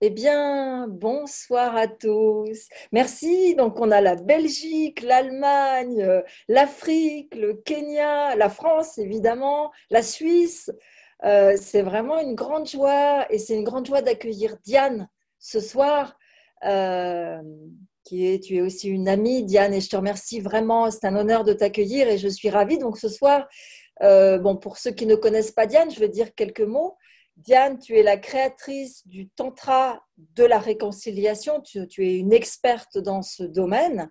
Eh bien, bonsoir à tous. Merci. Donc, on a la Belgique, l'Allemagne, l'Afrique, le Kenya, la France, évidemment, la Suisse. C'est vraiment une grande joie et c'est une grande joie d'accueillir Diane ce soir, euh, tu es aussi une amie, Diane, et je te remercie vraiment. C'est un honneur de t'accueillir et je suis ravie. Donc, ce soir, bon, pour ceux qui ne connaissent pas Diane, je vais dire quelques mots. Diane, tu es la créatrice du Tantra de la réconciliation. Tu es une experte dans ce domaine.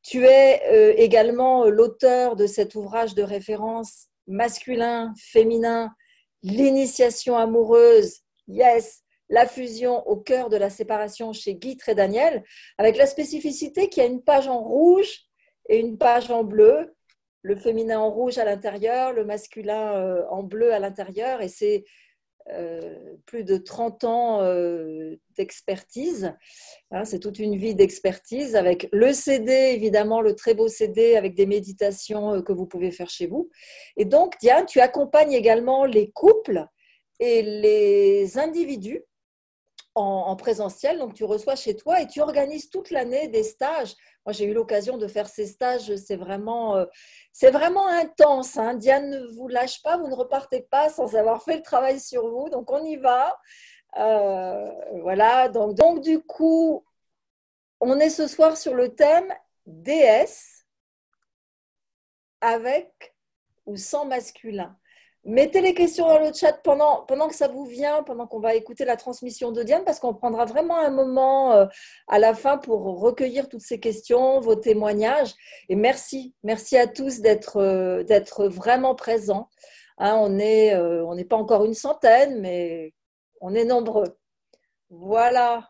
Tu es également l'auteur de cet ouvrage de référence masculin, féminin, l'initiation amoureuse, yes, la fusion au cœur de la séparation chez Guy Trédaniel, avec la spécificité qu'il y a une page en rouge et une page en bleu, le féminin en rouge à l'intérieur, le masculin en bleu à l'intérieur, et c'est plus de 30 ans d'expertise. Hein, c'est toute une vie d'expertise avec le CD, évidemment, le très beau CD avec des méditations que vous pouvez faire chez vous. Et donc, Diane, tu accompagnes également les couples et les individus en présentiel. Donc, tu reçois chez toi et tu organises toute l'année des stages. Moi, j'ai eu l'occasion de faire ces stages. C'est vraiment intense. Hein. Diane ne vous lâche pas. Vous ne repartez pas sans avoir fait le travail sur vous. Donc, on y va. Voilà. Donc, du coup, on est ce soir sur le thème déesse avec ou sans masculin. Mettez les questions dans le chat pendant que ça vous vient, pendant qu'on va écouter la transmission de Diane, parce qu'on prendra vraiment un moment à la fin pour recueillir toutes ces questions, vos témoignages. Et merci à tous d'être vraiment présents. Hein, on n'est pas encore une centaine, mais on est nombreux. Voilà.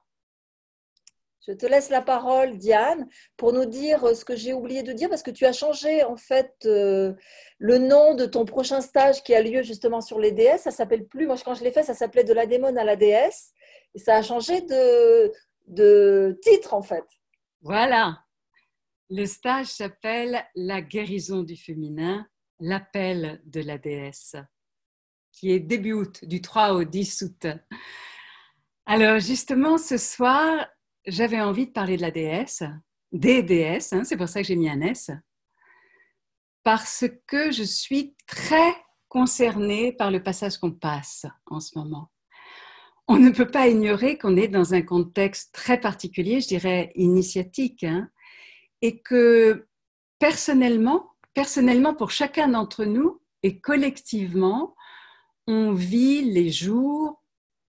Je te laisse la parole, Diane, pour nous dire ce que j'ai oublié de dire, parce que tu as changé en fait le nom de ton prochain stage qui a lieu justement sur les déesses. Ça s'appelle plus, moi quand je l'ai fait, ça s'appelait de la démone à la déesse, et ça a changé de titre en fait. Voilà, le stage s'appelle La guérison du féminin, l'appel de la déesse, qui est début août, du 3 au 10 août. Alors justement, ce soir, j'avais envie de parler de la déesse, des déesses, hein, c'est pour ça que j'ai mis un S, parce que je suis très concernée par le passage qu'on passe en ce moment. On ne peut pas ignorer qu'on est dans un contexte très particulier, je dirais initiatique, hein, et que personnellement pour chacun d'entre nous et collectivement, on vit les jours,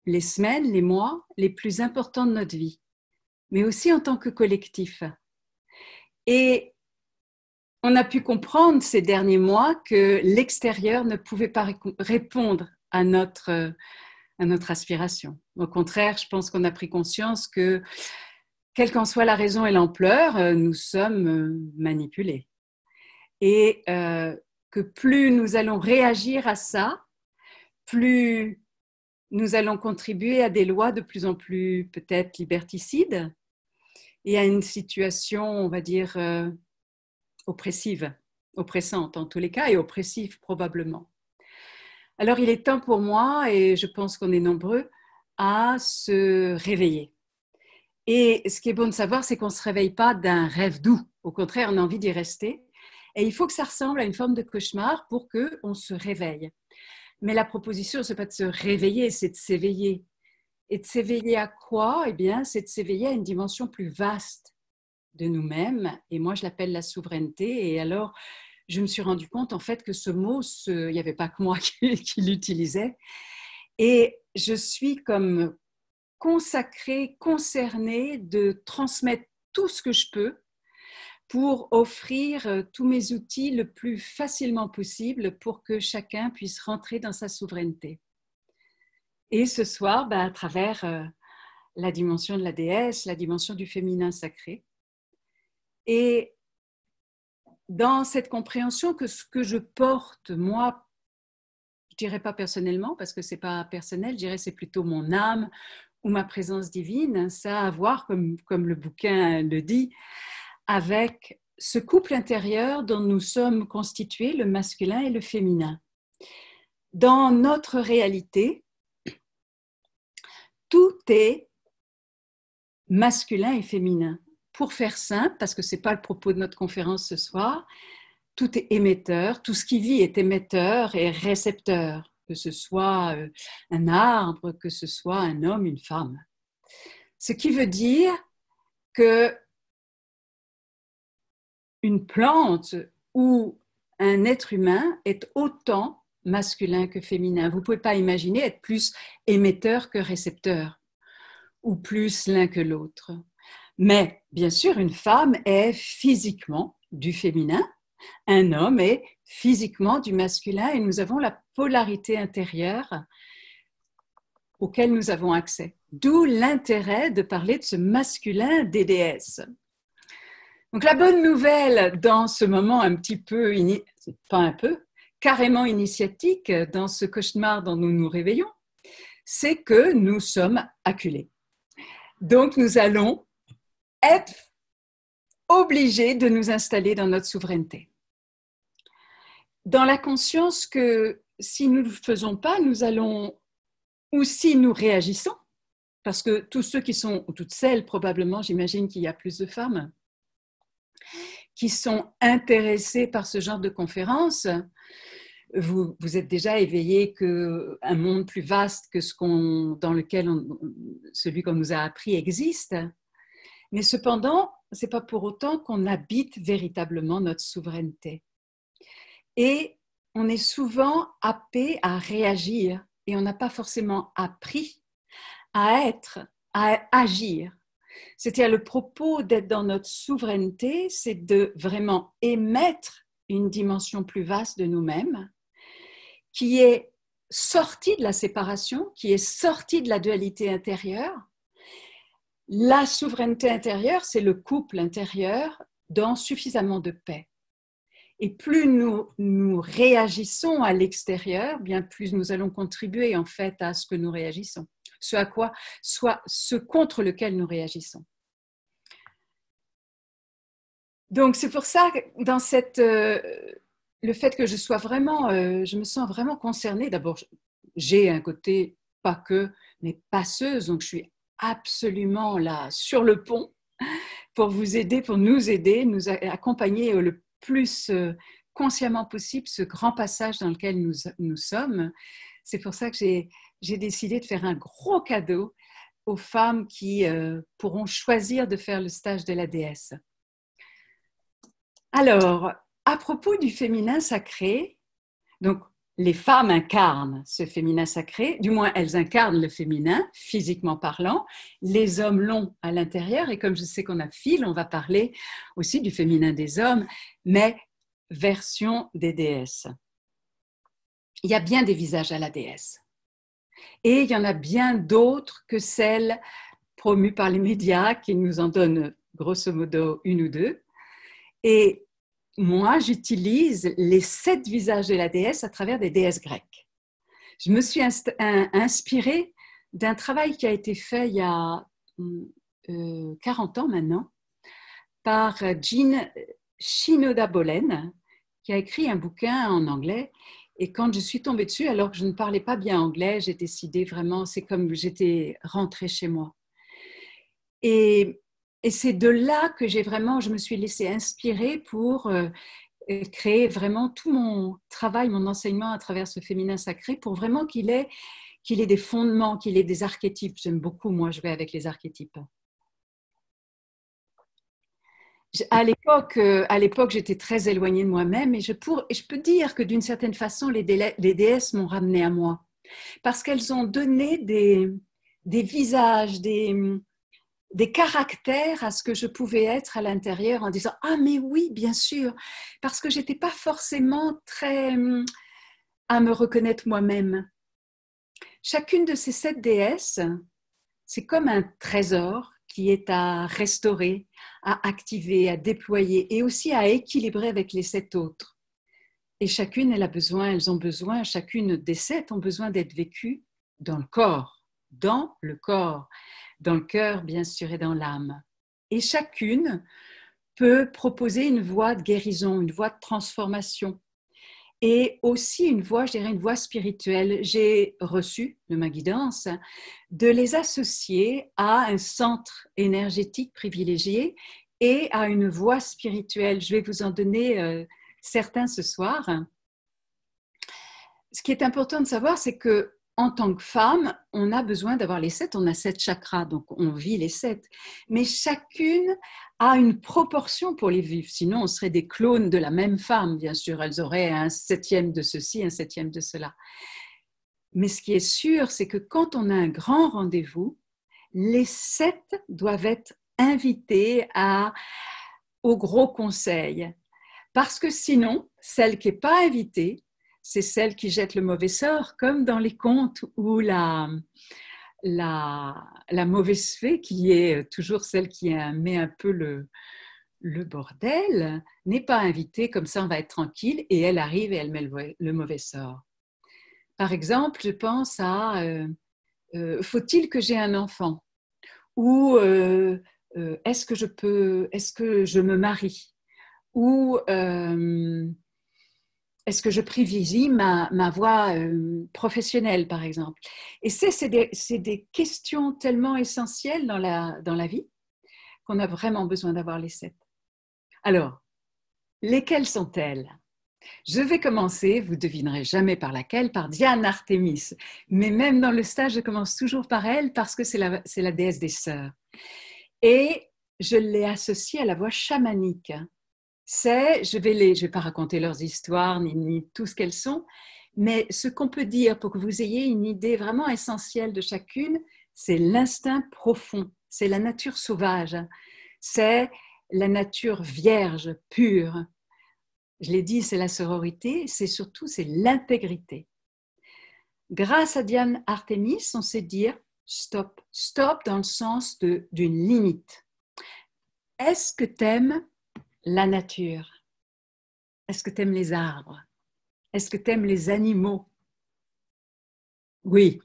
les semaines, les mois les plus importants de notre vie, mais aussi en tant que collectif. Et on a pu comprendre ces derniers mois que l'extérieur ne pouvait pas répondre à notre aspiration. Au contraire, je pense qu'on a pris conscience que, quelle qu'en soit la raison et l'ampleur, nous sommes manipulés. Et que plus nous allons réagir à ça, plus nous allons contribuer à des lois de plus en plus peut-être liberticides et à une situation, on va dire, oppressive, oppressante en tous les cas et oppressive probablement. Alors il est temps pour moi, et je pense qu'on est nombreux, à se réveiller. Et ce qui est bon de savoir, c'est qu'on ne se réveille pas d'un rêve doux. Au contraire, on a envie d'y rester. Et il faut que ça ressemble à une forme de cauchemar pour qu'on se réveille. Mais la proposition, ce n'est pas de se réveiller, c'est de s'éveiller. Et de s'éveiller à quoi? Eh bien, c'est de s'éveiller à une dimension plus vaste de nous-mêmes. Et moi, je l'appelle la souveraineté. Et alors, je me suis rendu compte, en fait, que ce mot, il n'y avait pas que moi qui l'utilisais. Et je suis comme consacrée, concernée de transmettre tout ce que je peux pour offrir tous mes outils le plus facilement possible pour que chacun puisse rentrer dans sa souveraineté. Et ce soir, à travers la dimension de la déesse, la dimension du féminin sacré. Et dans cette compréhension que ce que je porte, moi, je ne dirais pas personnellement, parce que ce n'est pas personnel, je dirais c'est plutôt mon âme ou ma présence divine, ça a à voir, comme le bouquin le dit, avec ce couple intérieur dont nous sommes constitués, le masculin et le féminin. Dans notre réalité, tout est masculin et féminin. Pour faire simple, parce que ce n'est pas le propos de notre conférence ce soir, tout est émetteur, tout ce qui vit est émetteur et récepteur, que ce soit un arbre, que ce soit un homme, une femme. Ce qui veut dire que une plante ou un être humain est autant masculin que féminin. Vous ne pouvez pas imaginer être plus émetteur que récepteur, ou plus l'un que l'autre. Mais bien sûr, une femme est physiquement du féminin, un homme est physiquement du masculin, et nous avons la polarité intérieure auquel nous avons accès. D'où l'intérêt de parler de ce masculin des déesses. Donc la bonne nouvelle dans ce moment un petit peu, pas un peu, carrément initiatique, dans ce cauchemar dont nous nous réveillons, c'est que nous sommes acculés. Donc nous allons être obligés de nous installer dans notre souveraineté. Dans la conscience que si nous ne le faisons pas, nous allons, ou si nous réagissons, parce que tous ceux qui sont, ou toutes celles probablement, j'imagine qu'il y a plus de femmes, qui sont intéressés par ce genre de conférences, vous êtes déjà éveillés qu'un monde plus vaste que dans lequel celui qu'on nous a appris existe. Mais cependant, ce n'est pas pour autant qu'on habite véritablement notre souveraineté. Et on est souvent happé à réagir et on n'a pas forcément appris à agir. C'est-à-dire le propos d'être dans notre souveraineté, c'est de vraiment émettre une dimension plus vaste de nous-mêmes, qui est sortie de la séparation, qui est sortie de la dualité intérieure. La souveraineté intérieure, c'est le couple intérieur dans suffisamment de paix. Et plus nous réagissons à l'extérieur, bien plus nous allons contribuer en fait à ce que nous réagissons, soit ce contre lequel nous réagissons. Donc c'est pour ça que dans le fait que je me sens vraiment concernée. D'abord, j'ai un côté pas que, mais passeuse, donc je suis absolument là sur le pont pour vous aider, pour nous aider, nous accompagner le plus consciemment possible ce grand passage dans lequel nous sommes. C'est pour ça que j'ai décidé de faire un gros cadeau aux femmes qui pourront choisir de faire le stage de la déesse. Alors, à propos du féminin sacré, donc les femmes incarnent ce féminin sacré, du moins elles incarnent le féminin, physiquement parlant, les hommes l'ont à l'intérieur, et comme je sais qu'on a fil, on va parler aussi du féminin des hommes, mais version des déesses. Il y a bien des visages à la déesse, et il y en a bien d'autres que celles promues par les médias, qui nous en donnent grosso modo une ou deux, et moi, j'utilise les 7 visages de la déesse à travers des déesses grecques. Je me suis inspirée d'un travail qui a été fait il y a 40 ans maintenant par Jean Shinoda-Bolen, qui a écrit un bouquin en anglais. Et quand je suis tombée dessus, alors que je ne parlais pas bien anglais, j'ai décidé vraiment, c'est comme j'étais rentrée chez moi. Et c'est de là que je me suis laissée inspirer pour créer vraiment tout mon travail, mon enseignement à travers ce féminin sacré, pour vraiment qu'il ait des fondements, qu'il ait des archétypes. J'aime beaucoup, moi, jouer avec les archétypes. À l'époque, j'étais très éloignée de moi-même, et je peux dire que d'une certaine façon, les déesses m'ont ramenée à moi, parce qu'elles ont donné des visages, des caractères à ce que je pouvais être à l'intérieur, en disant « Ah, mais oui, bien sûr !» parce que je n'étais pas forcément très à me reconnaître moi-même. Chacune de ces 7 déesses, c'est comme un trésor qui est à restaurer, à activer, à déployer et aussi à équilibrer avec les 7 autres. Et chacune, elles ont besoin, chacune des 7 ont besoin d'être vécues dans le corps, dans le cœur, bien sûr, et dans l'âme. Et chacune peut proposer une voie de guérison, une voie de transformation. et aussi une voie, je dirais une voie spirituelle. J'ai reçu de ma guidance de les associer à un centre énergétique privilégié et à une voie spirituelle. Je vais vous en donner certains ce soir. Ce qui est important de savoir, c'est que en tant que femme, on a besoin d'avoir les 7, on a 7 chakras, donc on vit les 7. Mais chacune a une proportion pour les vivre, sinon on serait des clones de la même femme, bien sûr, elles auraient un 7e de ceci, un 7e de cela. Mais ce qui est sûr, c'est que quand on a un grand rendez-vous, les 7 doivent être invités au gros conseil. Parce que sinon, celle qui n'est pas invitée, c'est celle qui jette le mauvais sort, comme dans les contes où la mauvaise fée, qui est toujours celle qui met un peu le bordel, n'est pas invitée, comme ça on va être tranquille, et elle arrive et elle met le mauvais sort. Par exemple, je pense à faut-il que j'ai un enfant? Ou est-ce que je me marie? Ou est-ce que je privilégie ma voie professionnelle, par exemple? Et c'est des questions tellement essentielles dans la vie qu'on a vraiment besoin d'avoir les 7. Alors, lesquelles sont-elles? Je vais commencer, vous ne devinerez jamais par laquelle, par Diane Artémis. Mais même dans le stage, je commence toujours par elle parce que c'est la déesse des sœurs. Et je l'ai associée à la voie chamanique. Je vais pas raconter leurs histoires ni tout ce qu'elles sont, mais ce qu'on peut dire pour que vous ayez une idée vraiment essentielle de chacune, c'est l'instinct profond, c'est la nature sauvage, c'est la nature vierge, pure. Je l'ai dit, c'est la sororité, c'est l'intégrité. Grâce à Diane Artémis, on sait dire stop, stop dans le sens d'une limite. Est-ce que t'aimes la nature? Est-ce que tu aimes les arbres? Est-ce que tu aimes les animaux? Oui,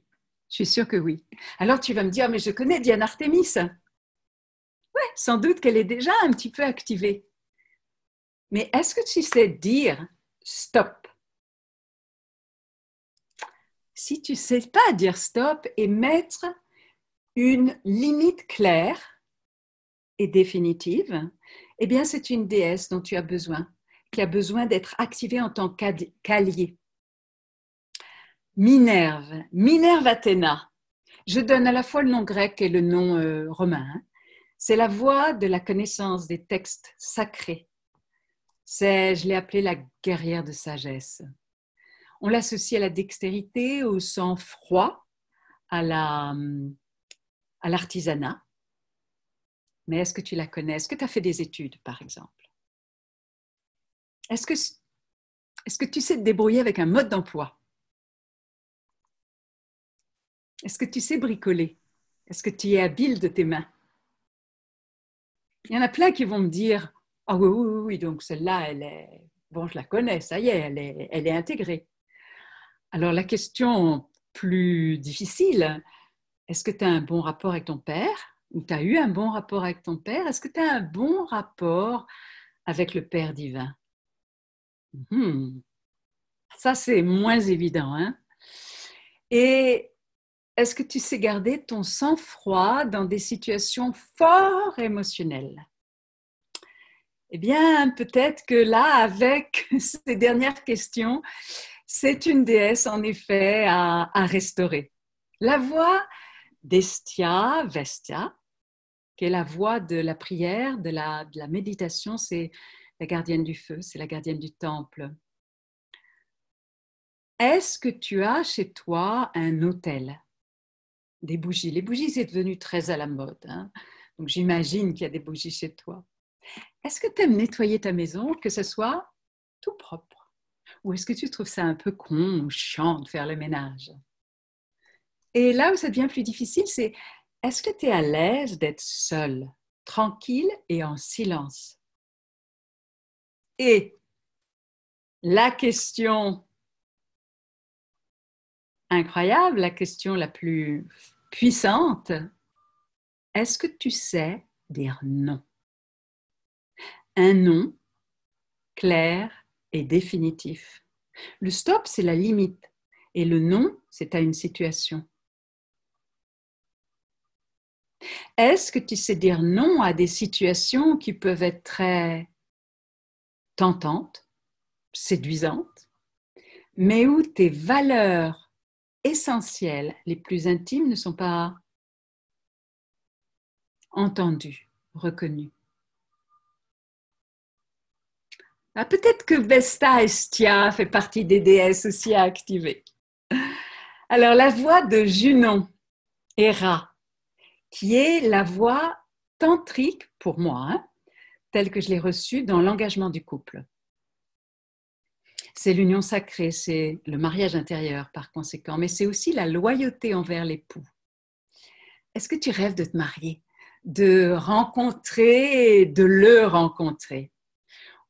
je suis sûre que oui. Alors tu vas me dire, mais je connais Diane Artémis. Oui, sans doute qu'elle est déjà un petit peu activée. Mais est-ce que tu sais dire stop? Si tu ne sais pas dire stop et mettre une limite claire et définitive, eh bien c'est une déesse dont tu as besoin, qui a besoin d'être activée en tant qu'alliée. Minerve Athéna. Je donne à la fois le nom grec et le nom romain. C'est la voie de la connaissance des textes sacrés. Je l'ai appelée la guerrière de sagesse. On l'associe à la dextérité, au sang-froid, à l'artisanat. Mais est-ce que tu la connais? Est-ce que tu as fait des études, par exemple? Est-ce que tu sais te débrouiller avec un mode d'emploi? Est-ce que tu sais bricoler? Est-ce que tu es habile de tes mains? Il y en a plein qui vont me dire « Ah oui, donc celle-là, je la connais, ça y est, elle est intégrée. » Alors la question plus difficile, est-ce que tu as un bon rapport avec ton père? Ou tu as eu un bon rapport avec ton père? Est-ce que tu as un bon rapport avec le Père divin? Ça, c'est moins évident. Hein? Et est-ce que tu sais garder ton sang-froid dans des situations fort émotionnelles? Eh bien, peut-être que là, avec ces dernières questions, c'est une déesse en effet à restaurer. La voie d'Estia, Vestia, qui est la voie de la prière, de la méditation, c'est la gardienne du feu, c'est la gardienne du temple. Est-ce que tu as chez toi un autel? Des bougies. Les bougies, c'est devenu très à la mode. Hein? Donc, j'imagine qu'il y a des bougies chez toi. Est-ce que tu aimes nettoyer ta maison, que ce soit tout propre? Ou est-ce que tu trouves ça un peu con ou chiant de faire le ménage? Et là où ça devient plus difficile, c'est est-ce que tu es à l'aise d'être seule, tranquille et en silence? Et la question incroyable, la question la plus puissante, est-ce que tu sais dire non? Un non clair et définitif. Le stop, c'est la limite. Et le non, c'est à une situation. Est-ce que tu sais dire non à des situations qui peuvent être très tentantes, séduisantes, mais où tes valeurs essentielles, les plus intimes, ne sont pas entendues, reconnues? Ah, peut-être que Vesta Estia fait partie des déesses aussi à activer. Alors, la voix de Junon, Héra, qui est la voix tantrique, pour moi, hein, telle que je l'ai reçue dans l'engagement du couple. C'est l'union sacrée, c'est le mariage intérieur par conséquent, mais c'est aussi la loyauté envers l'époux. Est-ce que tu rêves de te marier, de rencontrer, de le rencontrer?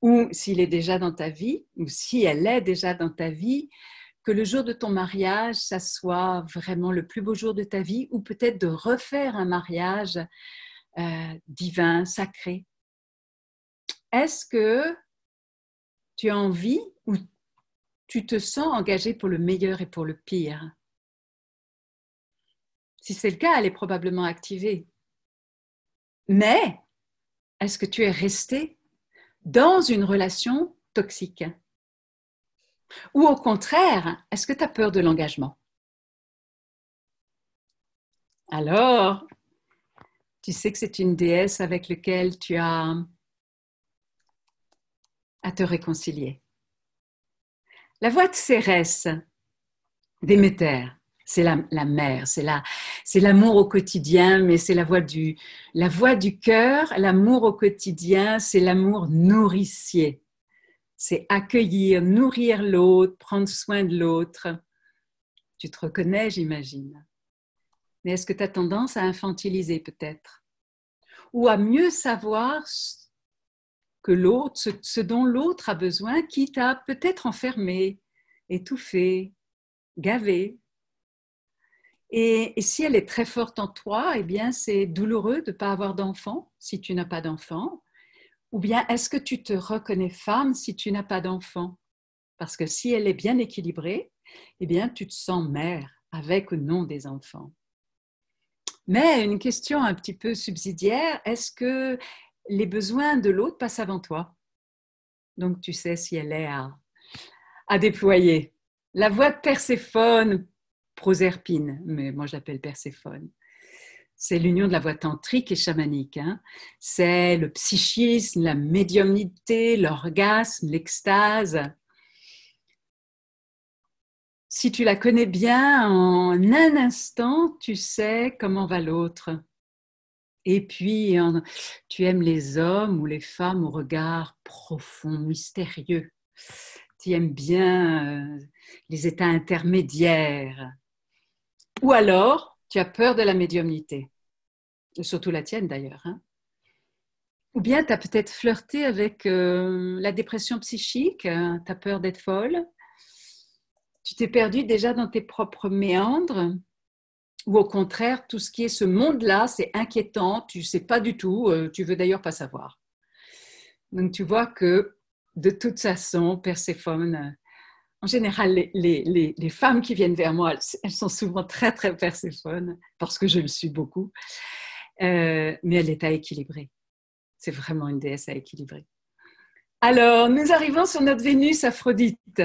Ou s'il est déjà dans ta vie, ou si elle est déjà dans ta vie, que le jour de ton mariage, ça soit vraiment le plus beau jour de ta vie, ou peut-être de refaire un mariage divin, sacré. Est-ce que tu as envie ou tu te sens engagé pour le meilleur et pour le pire? Si c'est le cas, elle est probablement activée. Mais est-ce que tu es resté dans une relation toxique? Ou au contraire, est-ce que tu as peur de l'engagement? Alors, tu sais que c'est une déesse avec laquelle tu as à te réconcilier. La voix de Cérès, Déméter, c'est la mère, c'est l'amour au quotidien, mais c'est la voix du cœur. L'amour au quotidien, c'est l'amour nourricier. C'est accueillir, nourrir l'autre, prendre soin de l'autre. Tu te reconnais, j'imagine. Mais est-ce que tu as tendance à infantiliser peut-être? Ou à mieux savoir que l'autre, ce dont l'autre a besoin, quitte à peut-être enfermer, étouffer, gaver. Et si elle est très forte en toi, eh bien, c'est douloureux de ne pas avoir d'enfant si tu n'as pas d'enfant. Ou bien, est-ce que tu te reconnais femme si tu n'as pas d'enfant? Parce que si elle est bien équilibrée, eh bien, tu te sens mère avec ou non des enfants. Mais une question un petit peu subsidiaire, est-ce que les besoins de l'autre passent avant toi? Donc, tu sais si elle est à déployer. La voix de Perséphone, Proserpine, mais moi je l'appelle Perséphone. C'est l'union de la voix tantrique et chamanique. Hein. C'est le psychisme, la médiumnité, l'orgasme, l'extase. Si tu la connais bien, en un instant, tu sais comment va l'autre. Et puis, tu aimes les hommes ou les femmes au regard profond, mystérieux. Tu aimes bien les états intermédiaires. Ou alors, tu as peur de la médiumnité, surtout la tienne d'ailleurs. Hein. Ou bien, tu as peut-être flirté avec la dépression psychique, tu as peur d'être folle. Tu t'es perdu déjà dans tes propres méandres. Ou au contraire, tout ce qui est ce monde-là, c'est inquiétant, tu ne sais pas du tout, tu veux d'ailleurs pas savoir. Donc tu vois que de toute façon, Perséphone, en général, les femmes qui viennent vers moi, elles sont souvent très, très Perséphone, parce que je le suis beaucoup, mais elle est à équilibrer. C'est vraiment une déesse à équilibrer. Alors, nous arrivons sur notre Vénus Aphrodite.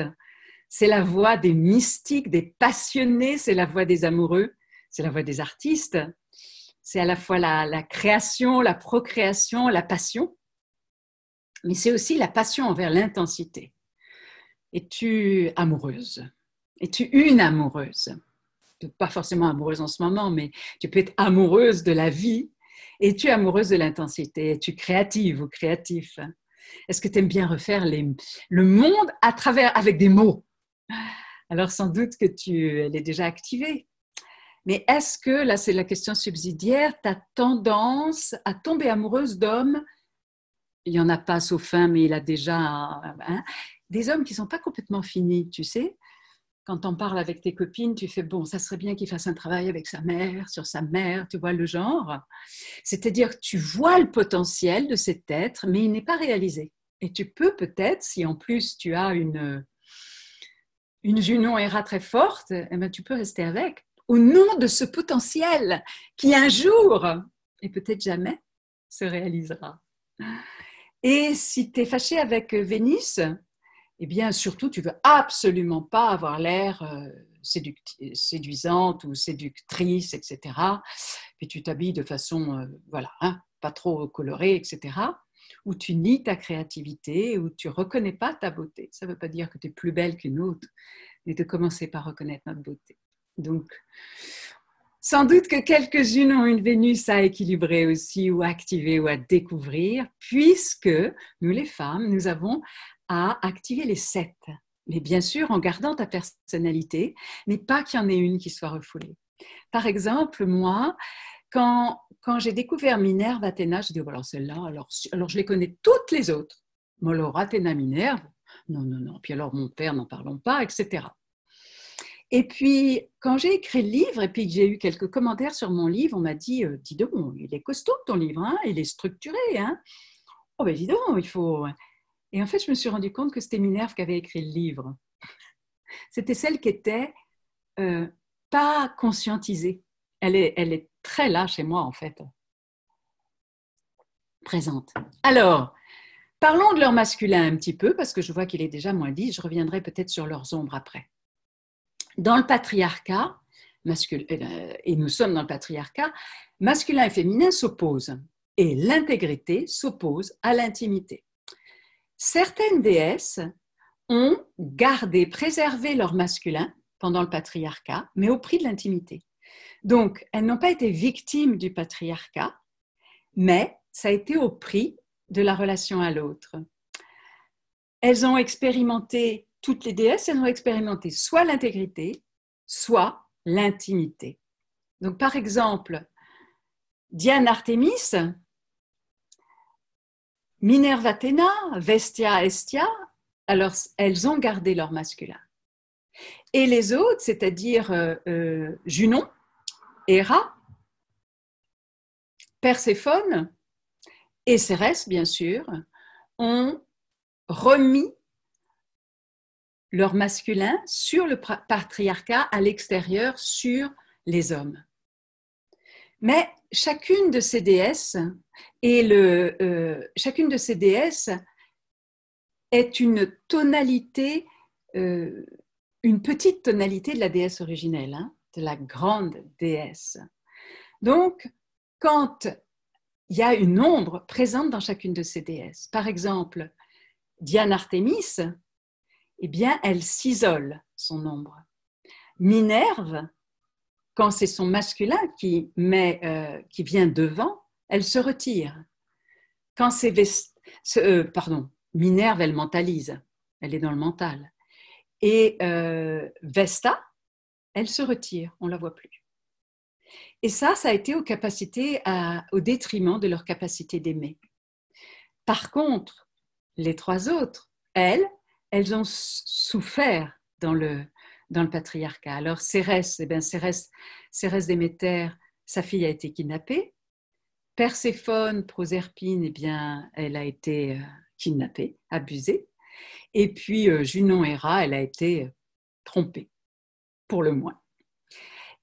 C'est la voix des mystiques, des passionnés, c'est la voix des amoureux. C'est la voix des artistes, c'est à la fois la création, la procréation, la passion, mais c'est aussi la passion envers l'intensité. Es-tu amoureuse? Es-tu une amoureuse? Pas forcément amoureuse en ce moment, mais tu peux être amoureuse de la vie. Es-tu amoureuse de l'intensité? Es-tu créative ou créatif? Est-ce que tu aimes bien refaire le monde avec des mots? Alors sans doute que elle est déjà activée. Mais est-ce que, là c'est la question subsidiaire, tu as tendance à tomber amoureuse d'hommes, il n'y en a pas sauf un, mais il a déjà des hommes qui ne sont pas complètement finis, tu sais. Quand on parle avec tes copines, tu fais, bon, ça serait bien qu'il fasse un travail avec sa mère, sur sa mère, tu vois le genre. C'est-à-dire que tu vois le potentiel de cet être, mais il n'est pas réalisé. Et tu peux peut-être, si en plus tu as une Junon Héra très forte, eh ben, tu peux rester avec, au nom de ce potentiel qui un jour, et peut-être jamais, se réalisera. Et si tu es fâché avec Vénus, eh bien, surtout, tu veux absolument pas avoir l'air séduisante ou séductrice, etc. Puis tu t'habilles de façon, voilà, hein, pas trop colorée, etc. Où tu nies ta créativité, où tu reconnais pas ta beauté. Ça ne veut pas dire que tu es plus belle qu'une autre, mais de commencer par reconnaître notre beauté. Donc, sans doute que quelques-unes ont une Vénus à équilibrer aussi, ou à activer, ou à découvrir, puisque nous, les femmes, nous avons à activer les 7. Mais bien sûr, en gardant ta personnalité, mais pas qu'il y en ait une qui soit refoulée. Par exemple, moi, quand j'ai découvert Minerve, Athéna, j'ai dit, oh, alors celle-là, alors je les connais toutes les autres. Mais alors, Athéna, Minerve, non. Puis alors, mon père, n'en parlons pas, etc. Et puis, quand j'ai écrit le livre, et puis que j'ai eu quelques commentaires sur mon livre, on m'a dit, dis donc, il est costaud ton livre, hein, il est structuré. Hein. Oh ben dis donc, il faut... Et en fait, je me suis rendu compte que c'était Minerve qui avait écrit le livre. C'était celle qui était pas conscientisée. Elle est très là chez moi, en fait, présente. Alors, parlons de leur masculin un petit peu, parce que je vois qu'il est déjà moins 10. Je reviendrai peut-être sur leurs ombres après. Dans le patriarcat, et nous sommes dans le patriarcat, masculin et féminin s'opposent. Et l'intégrité s'oppose à l'intimité. Certaines déesses ont gardé, préservé leur masculin pendant le patriarcat, mais au prix de l'intimité. Donc, elles n'ont pas été victimes du patriarcat, mais ça a été au prix de la relation à l'autre. Elles ont expérimenté, toutes les déesses, elles ont expérimenté soit l'intégrité, soit l'intimité. Donc, par exemple, Diane Artémis, Minerve Athéna, Vestia Hestia, alors elles ont gardé leur masculin. Et les autres, c'est-à-dire Junon, Héra, Perséphone et Cérès, bien sûr, ont remis leur masculin sur le patriarcat à l'extérieur, sur les hommes. Mais chacune de ces déesses chacune de ces déesses est une tonalité, une petite tonalité de la déesse originelle, hein, de la grande déesse. Donc, quand il y a une ombre présente dans chacune de ces déesses, par exemple, Diane Artémis, eh bien, elle s'isole, son ombre. Minerve, quand c'est son masculin qui vient devant, elle se retire. Quand c'est Minerve, elle mentalise, elle est dans le mental. Et Vesta, elle se retire, on ne la voit plus. Et ça a été au détriment de leur capacité d'aimer. Par contre, les 3 autres, elles ont souffert dans le patriarcat. Alors Cérès, Cérès Déméter, sa fille a été kidnappée. Perséphone, Proserpine, elle a été kidnappée, abusée. Et puis Junon Héra, elle a été trompée, pour le moins.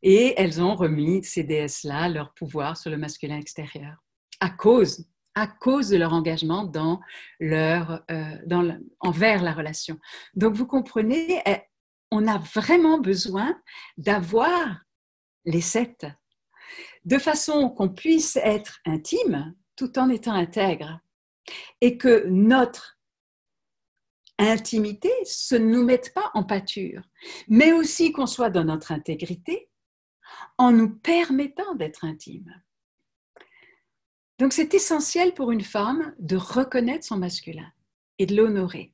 Et elles ont remis, ces déesses-là, leur pouvoir sur le masculin extérieur, à cause de leur engagement envers la relation. Donc, vous comprenez, on a vraiment besoin d'avoir les 7, de façon qu'on puisse être intime tout en étant intègre, et que notre intimité ne nous mette pas en pâture, mais aussi qu'on soit dans notre intégrité, en nous permettant d'être intime. Donc, c'est essentiel pour une femme de reconnaître son masculin et de l'honorer.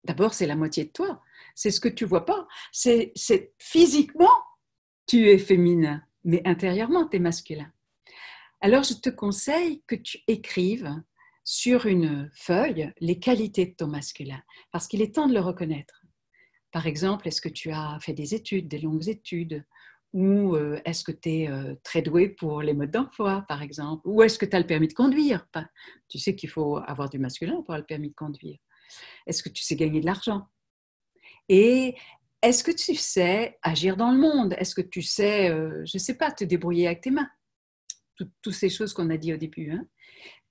D'abord, c'est la moitié de toi. C'est ce que tu ne vois pas. C'est physiquement, tu es féminin, mais intérieurement, tu es masculin. Alors, je te conseille que tu écrives sur une feuille les qualités de ton masculin, parce qu'il est temps de le reconnaître. Par exemple, est-ce que tu as fait des études, des longues études ? Ou est-ce que tu es très doué pour les modes d'emploi, par exemple? Ou est-ce que tu as le permis de conduire? Tu sais qu'il faut avoir du masculin pour avoir le permis de conduire. Est-ce que tu sais gagner de l'argent? Et est-ce que tu sais agir dans le monde? Est-ce que tu sais, je ne sais pas, te débrouiller avec tes mains? Toutes ces choses qu'on a dit au début. Hein?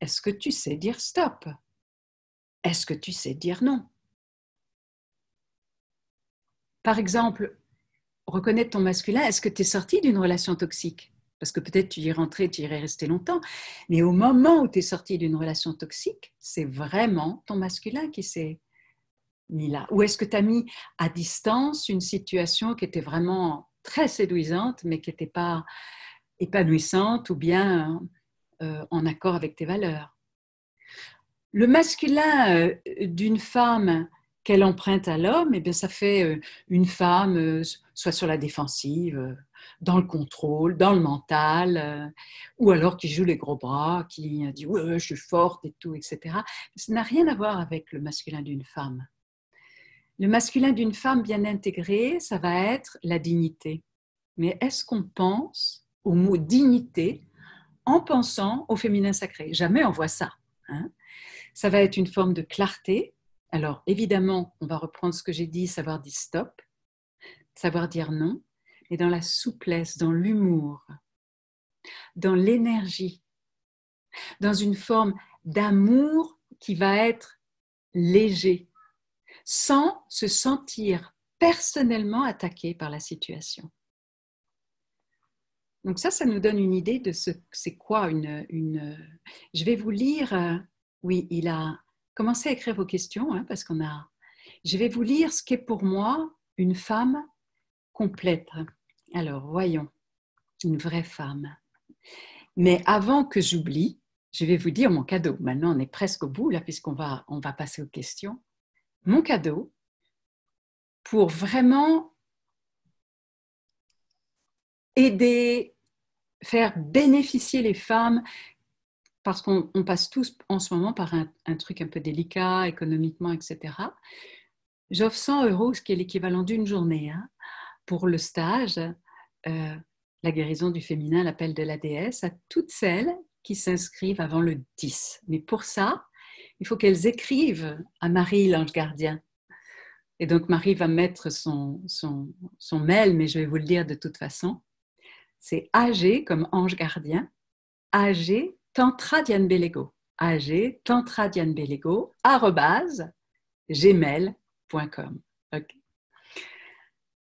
Est-ce que tu sais dire stop? Est-ce que tu sais dire non? Par exemple, reconnaître ton masculin, est-ce que tu es sorti d'une relation toxique? Parce que peut-être tu y es rentré, tu y es resté longtemps, mais au moment où tu es sorti d'une relation toxique, c'est vraiment ton masculin qui s'est mis là. Ou est-ce que tu as mis à distance une situation qui était vraiment très séduisante, mais qui n'était pas épanouissante ou bien en accord avec tes valeurs? Le masculin d'une femme qu'elle emprunte à l'homme, eh bien, ça fait une femme soit sur la défensive, dans le contrôle, dans le mental, ou alors qui joue les gros bras, qui dit ouais, je suis forte et tout, etc. Ça n'a rien à voir avec le masculin d'une femme. Le masculin d'une femme bien intégrée, ça va être la dignité. Mais est-ce qu'on pense au mot dignité en pensant au féminin sacré? Jamais on voit ça. Hein? Ça va être une forme de clarté. Alors, évidemment, on va reprendre ce que j'ai dit, savoir dire stop, savoir dire non, et dans la souplesse, dans l'humour, dans l'énergie, dans une forme d'amour qui va être léger, sans se sentir personnellement attaqué par la situation. Donc ça nous donne une idée de ce c'est quoi une... Je vais vous lire... Oui, il a commencé à écrire vos questions, hein, parce qu'on a... Je vais vous lire ce qu'est pour moi une femme complète. Alors, voyons, une vraie femme. Mais avant que j'oublie, je vais vous dire mon cadeau. Maintenant, on est presque au bout, là, puisqu'on on va passer aux questions. Mon cadeau, pour vraiment aider, faire bénéficier les femmes, parce qu'on passe tous en ce moment par un truc un peu délicat, économiquement, etc. J'offre 100 €, ce qui est l'équivalent d'une journée, hein, pour le stage La guérison du féminin, l'appel de la déesse, à toutes celles qui s'inscrivent avant le 10. Mais pour ça, il faut qu'elles écrivent à Marie, l'ange gardien. Et donc, Marie va mettre son mail, mais je vais vous le dire de toute façon. C'est AG comme ange gardien, AG Tantra Diane Bellego, AG Tantra Diane Bellego, @gmail.com. Okay.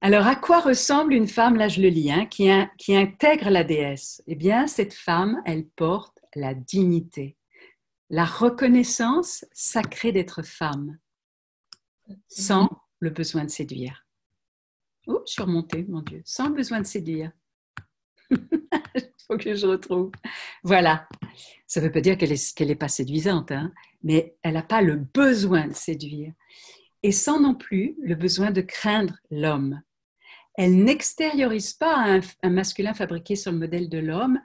Alors, à quoi ressemble une femme, là je le lis, hein, qui intègre la déesse? Eh bien, cette femme, elle porte la dignité, la reconnaissance sacrée d'être femme, sans le besoin de séduire. Oh, je suis remontée, mon Dieu, sans le besoin de séduire. Il faut que je retrouve. Voilà. Ça ne veut pas dire qu'elle est pas séduisante, hein, mais elle n'a pas le besoin de séduire. Et sans non plus le besoin de craindre l'homme. Elle n'extériorise pas un masculin fabriqué sur le modèle de l'homme.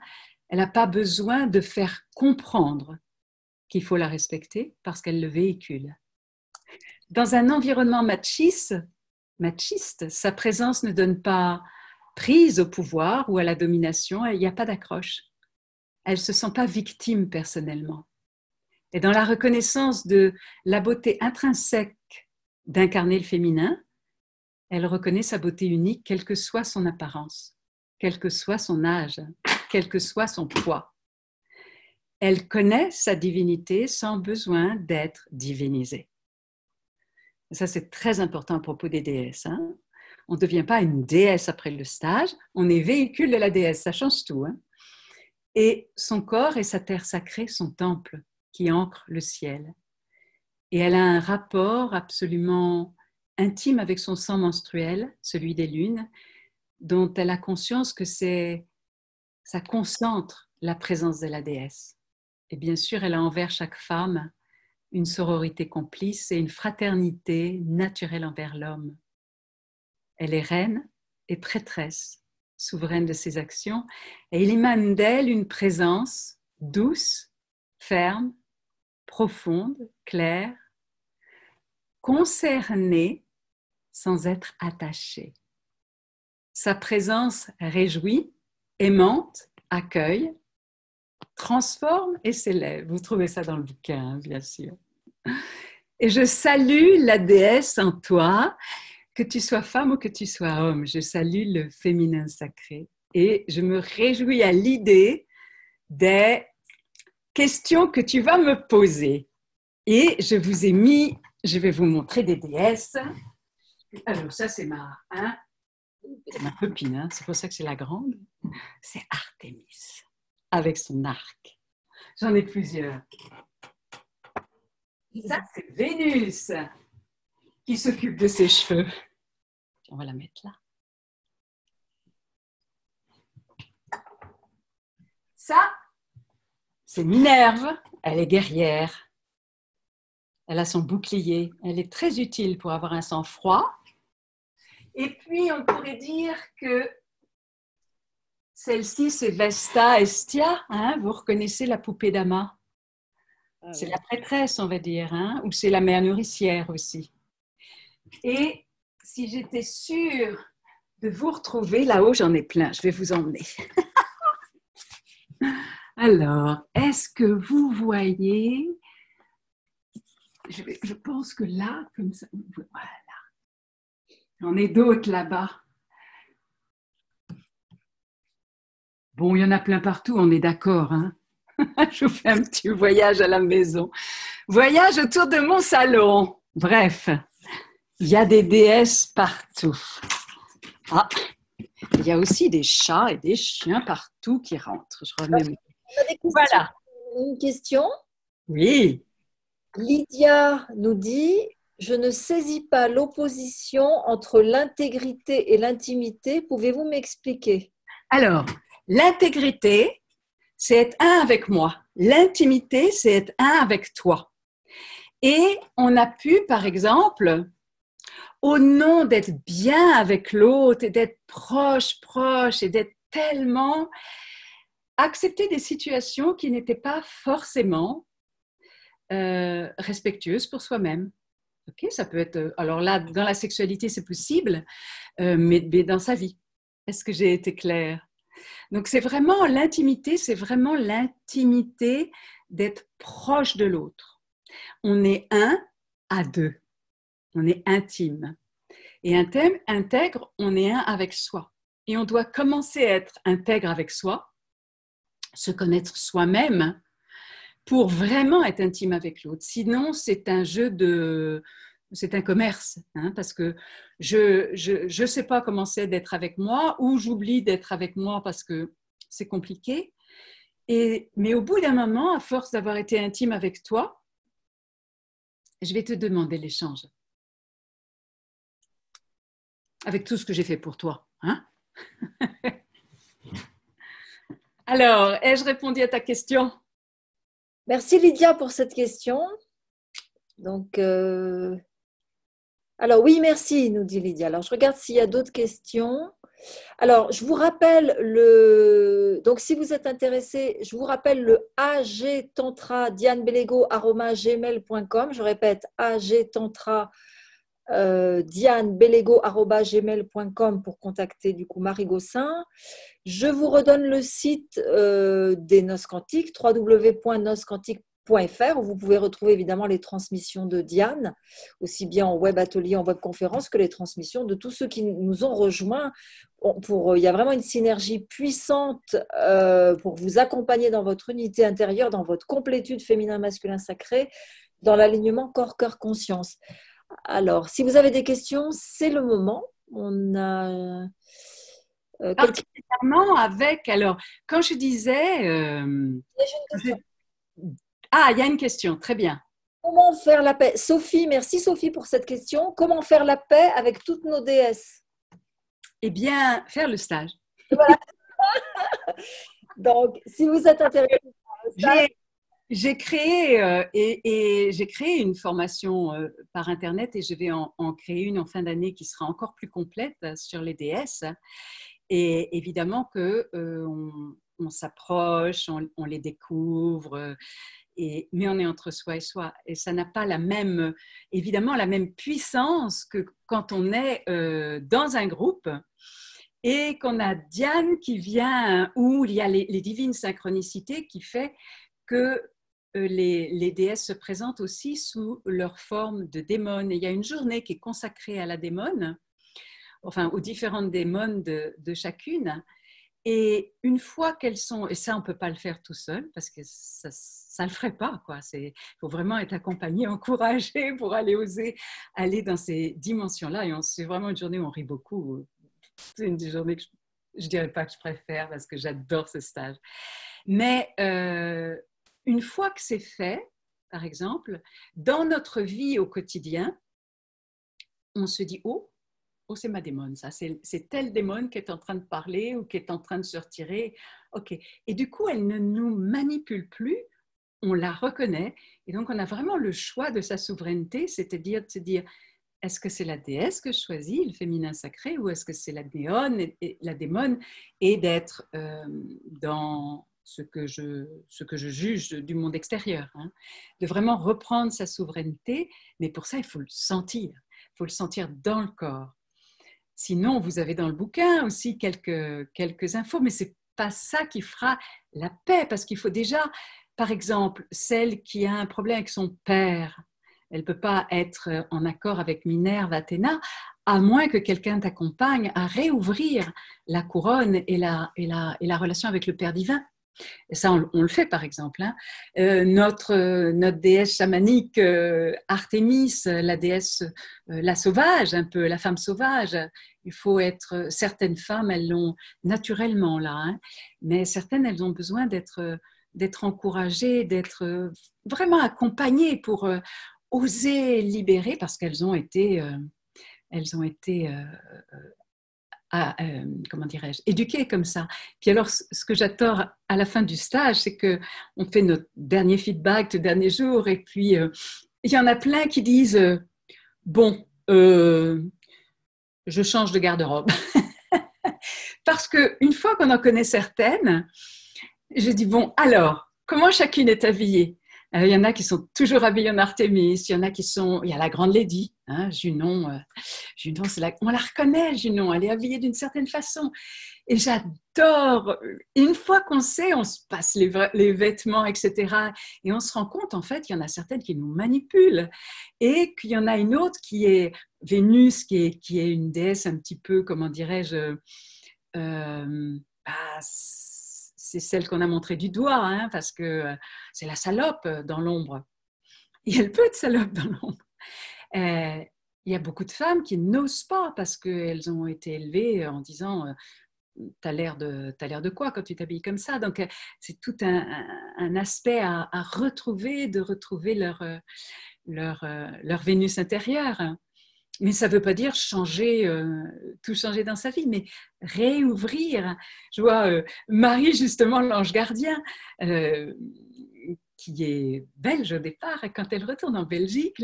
Elle n'a pas besoin de faire comprendre qu'il faut la respecter parce qu'elle le véhicule. Dans un environnement machiste, sa présence ne donne pas prise au pouvoir ou à la domination, il n'y a pas d'accroche. Elle ne se sent pas victime personnellement. Et dans la reconnaissance de la beauté intrinsèque d'incarner le féminin, elle reconnaît sa beauté unique, quelle que soit son apparence, quel que soit son âge, quel que soit son poids. Elle connaît sa divinité sans besoin d'être divinisée. Ça, c'est très important à propos des déesses. Hein? On ne devient pas une déesse après le stage, on est véhicule de la déesse, ça change tout. Hein? Et son corps et sa terre sacrée, son temple, qui ancre le ciel. Et elle a un rapport absolument intime avec son sang menstruel, celui des lunes, dont elle a conscience que ça concentre la présence de la déesse. Et bien sûr, elle a envers chaque femme une sororité complice et une fraternité naturelle envers l'homme. Elle est reine et prêtresse, souveraine de ses actions, et il émane d'elle une présence douce, ferme, profonde, claire, concernée sans être attachée. Sa présence réjouit, aimante, accueille, transforme et s'élève. Vous trouvez ça dans le bouquin, hein, bien sûr. Et je salue la déesse en toi, Que tu sois femme ou que tu sois homme, je salue le féminin sacré et je me réjouis à l'idée des questions que tu vas me poser. Et je vous ai mis, je vais vous montrer des déesses. Alors ça c'est ma copine, hein, c'est pour ça que c'est la grande. C'est Artémis avec son arc. J'en ai plusieurs. Ça c'est Vénus qui s'occupe de ses cheveux. On va la mettre là. Ça, c'est Minerve. Elle est guerrière. Elle a son bouclier. Elle est très utile pour avoir un sang-froid. Et puis, on pourrait dire que celle-ci, c'est Vesta Estia. Hein, vous reconnaissez la poupée d'Ama. C'est la prêtresse, on va dire. Hein, ou c'est la mère nourricière aussi. Et si j'étais sûre de vous retrouver, là-haut, j'en ai plein. Je vais vous emmener. Alors, est-ce que vous voyez, je pense que là, comme ça, voilà. J'en ai d'autres là-bas. Bon, il y en a plein partout, on est d'accord. Hein? Je vous fais un petit voyage à la maison. Voyage autour de mon salon. Bref, il y a des déesses partout. Ah, il y a aussi des chats et des chiens partout qui rentrent. Je remets. Voilà. Une question. Oui. Lydia nous dit, je ne saisis pas l'opposition entre l'intégrité et l'intimité. Pouvez-vous m'expliquer? Alors, l'intégrité, c'est être un avec moi. L'intimité, c'est être un avec toi. Et on a pu, par exemple, au nom d'être bien avec l'autre et d'être proche et d'être tellement accepter des situations qui n'étaient pas forcément respectueuses pour soi-même. Ok, ça peut être. Alors là, dans la sexualité, c'est possible, mais dans sa vie. Est-ce que j'ai été claire? Donc c'est vraiment l'intimité, c'est vraiment l'intimité d'être proche de l'autre. On est un à deux. On est intime. Et intègre, on est un avec soi. Et on doit commencer à être intègre avec soi, se connaître soi-même pour vraiment être intime avec l'autre. Sinon, c'est un jeu de... C'est un commerce, hein, parce que je sais pas comment c'est d'être avec moi ou j'oublie d'être avec moi parce que c'est compliqué. Mais au bout d'un moment, à force d'avoir été intime avec toi, je vais te demander l'échange. Avec tout ce que j'ai fait pour toi. Hein? Alors, ai-je répondu à ta question? Merci Lydia pour cette question. Donc, alors oui, merci, nous dit Lydia. Alors, je regarde s'il y a d'autres questions. Alors, je vous rappelle donc si vous êtes intéressé, je vous rappelle le agtantra dianebellego@gmail.com. Je répète, agtantra dianebellego@gmail.com pour contacter du coup Marie Gossin. Je vous redonne le site des Noces Quantiques, www.nocesquantiques.fr, où vous pouvez retrouver évidemment les transmissions de Diane, aussi bien en web atelier, en web conférence, que les transmissions de tous ceux qui nous ont rejoints. Il y a vraiment une synergie puissante pour vous accompagner dans votre unité intérieure, dans votre complétude féminin-masculin sacré, dans l'alignement corps-cœur-conscience. Alors, si vous avez des questions, c'est le moment. On a... Particulièrement avec, alors, quand je disais... il y a une question, très bien. Comment faire la paix? Sophie, merci Sophie pour cette question. Comment faire la paix avec toutes nos déesses? Eh bien, faire le stage. Voilà. Donc, si vous êtes intéressé par le stage... J'ai créé j'ai créé une formation par Internet et je vais en créer une en fin d'année qui sera encore plus complète sur les déesses. Et évidemment que on s'approche, on les découvre, mais on est entre soi et soi. Et ça n'a pas évidemment la même puissance que quand on est dans un groupe et qu'on a Diane qui vient, où il y a les divines synchronicités qui fait que les déesses se présentent aussi sous leur forme de démon. Et il y a une journée qui est consacrée à la démone enfin aux différentes démones de chacune. Et une fois qu'elles sont, et ça on ne peut pas le faire tout seul parce que ça ne le ferait pas, quoi. Il faut vraiment être accompagné, encouragé pour aller oser aller dans ces dimensions-là. Et c'est vraiment une journée où on rit beaucoup. C'est une des journées que je ne dirais pas que je préfère parce que j'adore ce stage. Mais une fois que c'est fait, par exemple, dans notre vie au quotidien, on se dit, oh, c'est ma démone, ça. C'est telle démone qui est en train de parler ou qui est en train de se retirer. OK. Et du coup, elle ne nous manipule plus, on la reconnaît. Et donc, on a vraiment le choix de sa souveraineté, c'est-à-dire de se dire, est-ce que c'est la déesse que je choisis, le féminin sacré, ou est-ce que c'est la démone, et d'être dans ce que je juge du monde extérieur, hein. De vraiment reprendre sa souveraineté, mais pour ça, il faut le sentir. Il faut le sentir dans le corps. Sinon, vous avez dans le bouquin aussi quelques infos, mais ce n'est pas ça qui fera la paix, parce qu'il faut déjà, par exemple, celle qui a un problème avec son père, elle ne peut pas être en accord avec Minerve, Athéna, à moins que quelqu'un t'accompagne à réouvrir la couronne et la relation avec le Père divin. Et ça, on le fait, par exemple, hein. Notre déesse chamanique, Artémis, la déesse, la sauvage, un peu, la femme sauvage. Il faut être... Certaines femmes, elles l'ont naturellement, là, hein, mais certaines, elles ont besoin d'être encouragées, d'être vraiment accompagnées pour oser libérer, parce qu'elles ont été... comment dirais-je, éduquées comme ça. Puis alors, ce que j'adore à la fin du stage, c'est qu'on fait notre dernier feedback, le dernier jour, et puis il y en a plein qui disent bon, je change de garde-robe. Parce qu'une fois qu'on en connaît certaines, je dis bon, alors, comment chacune est habillée? Il y en a qui sont toujours habillés en Artémis, il y en a qui sont... Il y a la grande lady, hein, Junon, on la reconnaît, Junon, elle est habillée d'une certaine façon. Et j'adore, une fois qu'on sait, on se passe les vêtements, etc. Et on se rend compte, en fait, qu'il y en a certaines qui nous manipulent et qu'il y en a une autre qui est Vénus, qui est une déesse un petit peu, comment dirais-je, c'est celle qu'on a montrée du doigt, hein, parce que c'est la salope dans l'ombre. Et elle peut être salope dans l'ombre. Il y a beaucoup de femmes qui n'osent pas parce qu'elles ont été élevées en disant t'as l'air de quoi quand tu t'habilles comme ça? Donc, c'est tout un aspect à retrouver, de retrouver leur Vénus intérieure. Mais ça ne veut pas dire tout changer dans sa vie, mais réouvrir. Je vois Marie, justement, l'ange gardien, qui est belge au départ, et quand elle retourne en Belgique,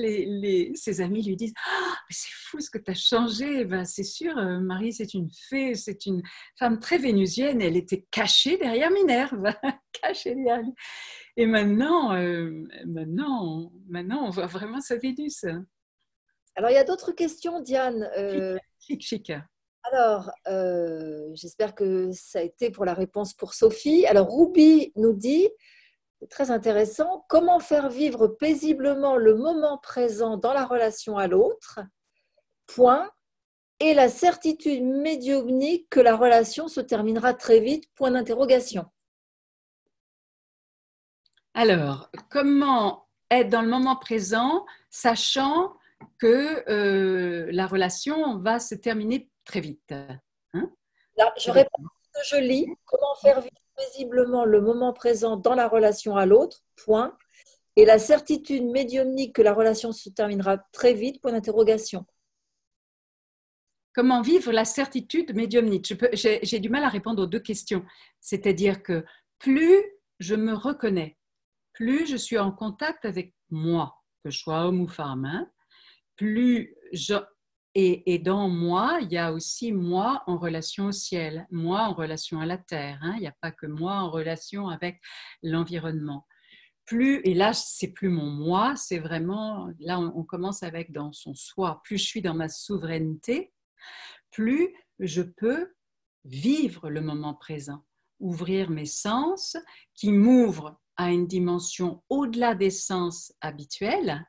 ses amis lui disent « Ah, c'est fou ce que tu as changé !» Ben, c'est sûr, Marie, c'est une fée, c'est une femme très vénusienne, elle était cachée derrière Minerve, cachée derrière lui. Et maintenant, on voit vraiment sa Vénus. Alors, il y a d'autres questions, Diane. Chic. Alors, j'espère que ça a été pour la réponse pour Sophie. Alors, Ruby nous dit, c'est très intéressant, comment faire vivre paisiblement le moment présent dans la relation à l'autre, point, et la certitude médiumnique que la relation se terminera très vite, point d'interrogation. Alors, comment être dans le moment présent, sachant que la relation va se terminer très vite, hein? Là, je réponds ce que je lis. Comment faire vivre paisiblement le moment présent dans la relation à l'autre, point. Et la certitude médiumnique que la relation se terminera très vite, point d'interrogation. Comment vivre la certitude médiumnique? J'ai du mal à répondre aux deux questions. C'est-à-dire que plus je me reconnais, plus je suis en contact avec moi, que je sois homme ou femme, hein, et dans moi, il y a aussi moi en relation au ciel, moi en relation à la terre, hein, il n'y a pas que moi en relation avec l'environnement. Et là, c'est plus mon moi, c'est vraiment, là on commence avec dans son soi, plus je suis dans ma souveraineté, plus je peux vivre le moment présent, ouvrir mes sens qui m'ouvrent à une dimension au-delà des sens habituels.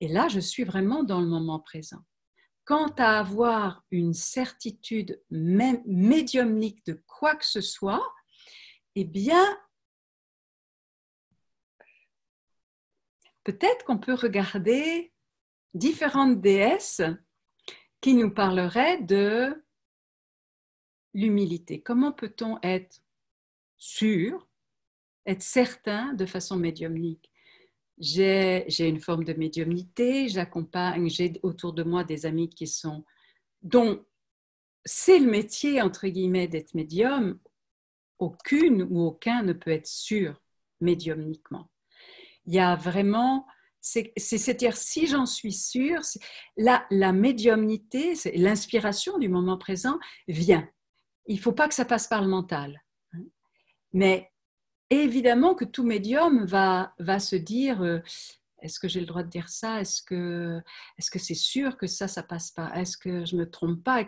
Et là, je suis vraiment dans le moment présent. quant à avoir une certitude même médiumnique de quoi que ce soit, eh bien, peut-être qu'on peut regarder différentes déesses qui nous parleraient de l'humilité. Comment peut-on être sûr, être certain de façon médiumnique? J'ai une forme de médiumnité, j'accompagne, j'ai autour de moi des amis dont c'est le métier, entre guillemets, d'être médium. Aucune ou aucun ne peut être sûr médiumniquement. Il y a vraiment, c'est-à-dire si j'en suis sûre, la médiumnité, l'inspiration du moment présent vient. Il ne faut pas que ça passe par le mental. Mais évidemment que tout médium va se dire est-ce que j'ai le droit de dire ça? Est-ce que c'est sûr que ça passe pas? Est-ce que je ne me trompe pas?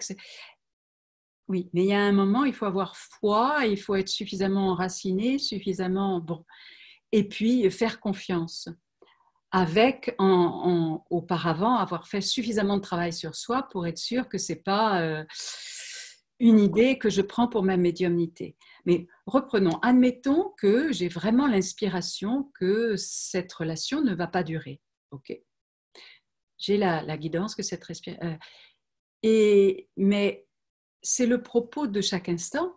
Oui, mais il y a un moment, il faut avoir foi, il faut être suffisamment enraciné, suffisamment bon. Et puis faire confiance. Avec auparavant avoir fait suffisamment de travail sur soi pour être sûr que ce n'est pas une idée que je prends pour ma médiumnité. Mais reprenons, admettons que j'ai vraiment l'inspiration que cette relation ne va pas durer. Ok, j'ai la guidance que cette respiration. Mais c'est le propos de chaque instant.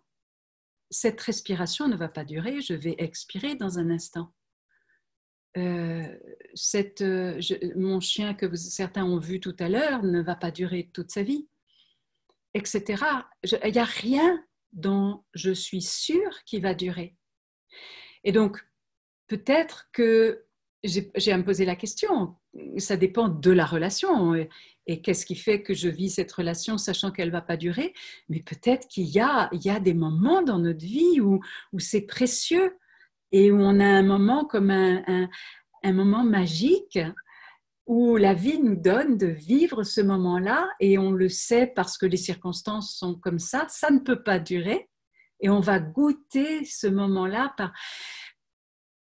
Cette respiration ne va pas durer, je vais expirer dans un instant. Mon chien que certains ont vu tout à l'heure ne va pas durer toute sa vie, etc. Il n'y a rien dont je suis sûre qui va durer. Et donc, peut-être que j'ai à me poser la question, ça dépend de la relation. Et qu'est-ce qui fait que je vis cette relation sachant qu'elle ne va pas durer? Mais peut-être qu'il y a des moments dans notre vie où c'est précieux et où on a un moment comme un moment magique où la vie nous donne de vivre ce moment-là et on le sait parce que les circonstances sont comme ça ne peut pas durer et on va goûter ce moment-là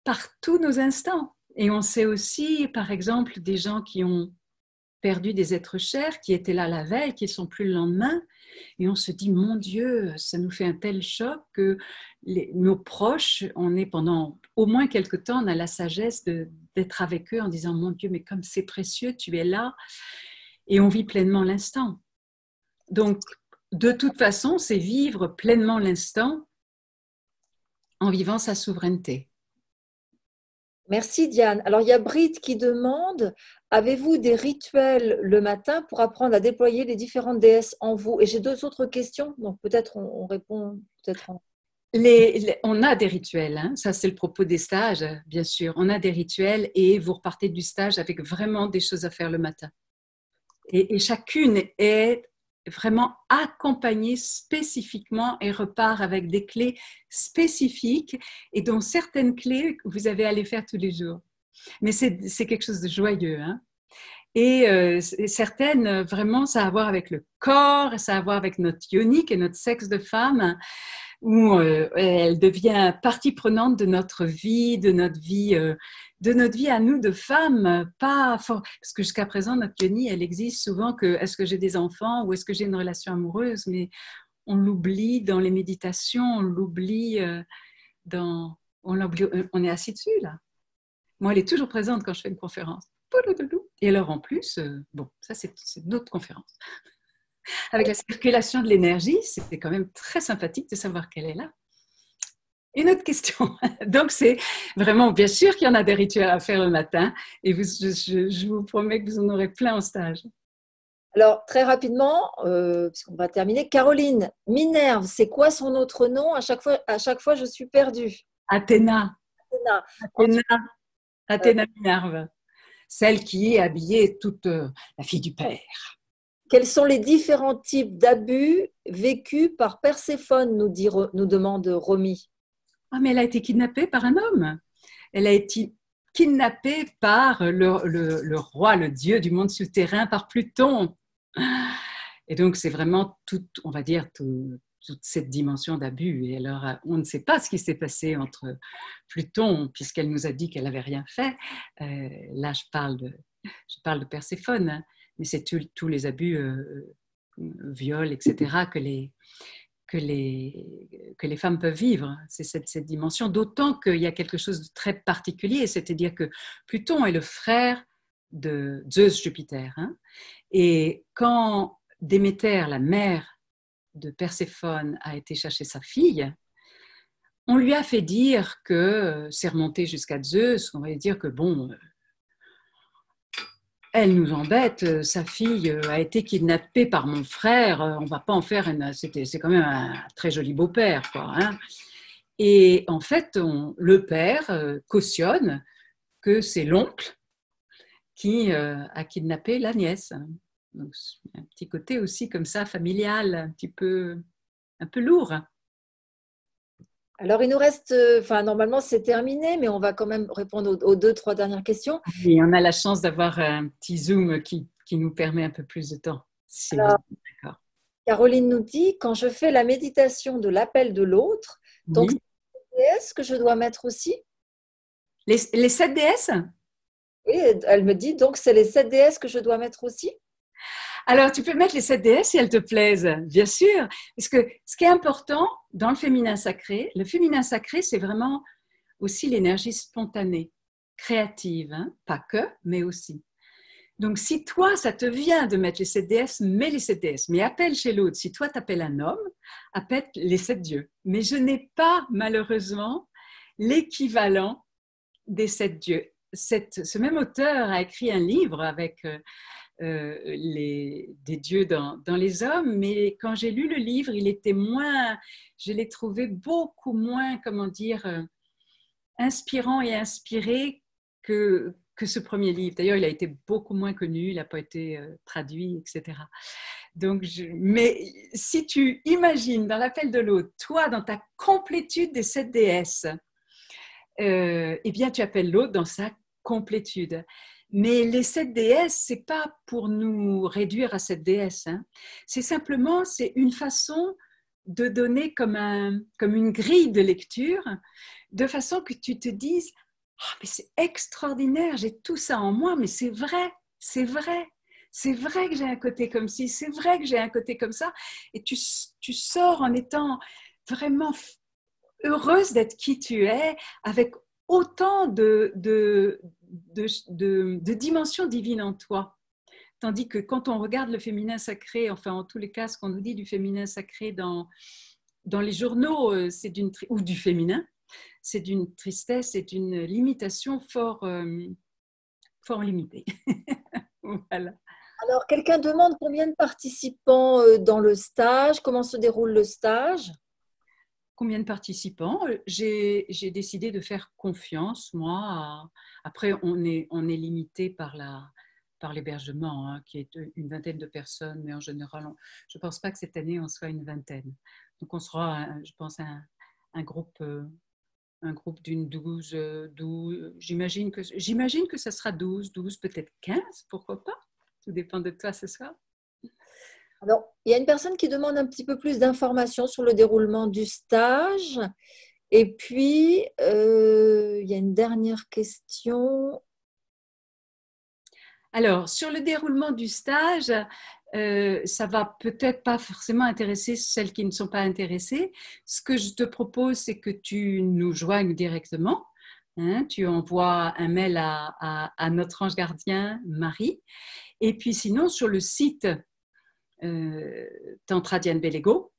par tous nos instants. Et on sait aussi, par exemple, des gens qui ont perdu des êtres chers, qui étaient là la veille, qui ne sont plus le lendemain, et on se dit, mon Dieu, ça nous fait un tel choc que nos proches, on est pendant au moins quelque temps, on a la sagesse d'être avec eux en disant, mon Dieu, mais comme c'est précieux, tu es là, et on vit pleinement l'instant. Donc, de toute façon, c'est vivre pleinement l'instant en vivant sa souveraineté. Merci Diane. Alors il y a Britt qui demande, avez-vous des rituels le matin pour apprendre à déployer les différentes déesses en vous? Et j'ai deux autres questions, donc peut-être on répond peut-être en... On a des rituels, hein. Ça c'est le propos des stages, bien sûr. On a des rituels et vous repartez du stage avec vraiment des choses à faire le matin. Et chacune est vraiment accompagnée spécifiquement et repart avec des clés spécifiques et dont certaines clés vous avez à les faire tous les jours. Mais c'est quelque chose de joyeux, hein. Et certaines, vraiment, ça a à voir avec le corps, ça a à voir avec notre ionique et notre sexe de femme, où elle devient partie prenante de notre vie, de notre vie à nous de femmes, parce que jusqu'à présent, notre yoni, elle existe souvent que est-ce que j'ai des enfants ou est-ce que j'ai une relation amoureuse, mais on l'oublie dans les méditations, on l'oublie on est assis dessus, là. Moi, elle est toujours présente quand je fais une conférence. Et alors, en plus, bon, ça, c'est une autre conférence. Avec la circulation de l'énergie, c'est quand même très sympathique de savoir qu'elle est là. Une autre question. Donc, c'est vraiment, bien sûr qu'il y en a des rituels à faire le matin et je vous promets que vous en aurez plein en stage. Alors, très rapidement, puisqu'on va terminer, Caroline, Minerve, c'est quoi son autre nom? À chaque fois, je suis perdue. Athéna. Athéna Minerve. Celle qui est habillée toute la fille du père. Quels sont les différents types d'abus vécus par Perséphone, nous demande Romy. Ah, mais elle a été kidnappée par un homme. Elle a été kidnappée par le roi, le dieu du monde souterrain, par Pluton. Et donc, c'est vraiment toute cette dimension d'abus. Et alors, on ne sait pas ce qui s'est passé entre Pluton, puisqu'elle nous a dit qu'elle n'avait rien fait. Là, je parle de Perséphone. mais c'est tous les abus, viols, etc., que les femmes peuvent vivre. C'est cette dimension, d'autant qu'il y a quelque chose de très particulier, c'est-à-dire que Pluton est le frère de Zeus Jupiter. Hein, et quand Déméter, la mère de Perséphone, a été chercher sa fille, on lui a fait dire que, c'est remonté jusqu'à Zeus, on va lui dire que bon, elle nous embête, sa fille a été kidnappée par mon frère, on ne va pas en faire c'est quand même un très joli beau-père, quoi. Hein. Et en fait, le père cautionne que c'est l'oncle qui a kidnappé la nièce. Donc, un petit côté aussi comme ça, familial, un peu lourd. Alors, il nous reste, enfin, normalement, c'est terminé, mais on va quand même répondre aux deux, trois dernières questions. Et on a la chance d'avoir un petit Zoom qui nous permet un peu plus de temps, si vous êtes d'accord. Caroline nous dit, quand je fais la méditation de l'appel de l'autre, donc Oui. c'est les déesses que je dois mettre aussi? Les 7 déesses? Oui, elle me dit, donc c'est les 7 déesses que je dois mettre aussi? Alors, tu peux mettre les 7 déesses si elles te plaisent, bien sûr. Parce que ce qui est important dans le féminin sacré, c'est vraiment aussi l'énergie spontanée, créative, hein, pas que, mais aussi. Donc, si toi, ça te vient de mettre les 7 déesses, mets les 7 déesses. Mais appelle chez l'autre. Si toi, tu appelles un homme, appelle les 7 dieux. Mais je n'ai pas, malheureusement, l'équivalent des 7 dieux. Ce même auteur a écrit un livre avec des dieux dans les hommes, mais quand j'ai lu le livre, je l'ai trouvé beaucoup moins, comment dire, inspirant et inspiré que ce premier livre. D'ailleurs, il a été beaucoup moins connu, il n'a pas été traduit, etc. Donc, mais si tu imagines dans l'appel de l'autre, toi, dans ta complétude des 7 déesses, eh bien, tu appelles l'autre dans sa complétude. Mais les 7 déesses, ce n'est pas pour nous réduire à 7 déesses. Hein. C'est simplement, c'est une façon de donner comme une grille de lecture, de façon que tu te dises oh, mais c'est extraordinaire, j'ai tout ça en moi, mais c'est vrai, c'est vrai. C'est vrai que j'ai un côté comme ci, c'est vrai que j'ai un côté comme ça. Et tu sors en étant vraiment heureuse d'être qui tu es, avec autant de dimensions divines en toi. Tandis que quand on regarde le féminin sacré, enfin en tous les cas, ce qu'on nous dit du féminin sacré dans les journaux, ou du féminin, c'est d'une tristesse et d'une limitation fort limitée. Voilà. Alors, quelqu'un demande combien de participants dans le stage, comment se déroule le stage? Combien de participants? J'ai décidé de faire confiance, moi. Après, on est limité par l'hébergement, hein, qui est une vingtaine de personnes, mais en général, je ne pense pas que cette année, on soit une vingtaine. Donc, on sera, je pense, un groupe d'une 12. J'imagine que ça sera 12, peut-être 15, pourquoi pas? Tout dépend de toi ce soir. Alors, il y a une personne qui demande un petit peu plus d'informations sur le déroulement du stage. Et puis, il y a une dernière question. Alors, sur le déroulement du stage, ça va peut-être pas forcément intéresser celles qui ne sont pas intéressées. Ce que je te propose, c'est que tu nous joignes directement. Hein, tu envoies un mail à notre ange gardien, Marie. Et puis sinon, sur le site Tantra Diane Bellego,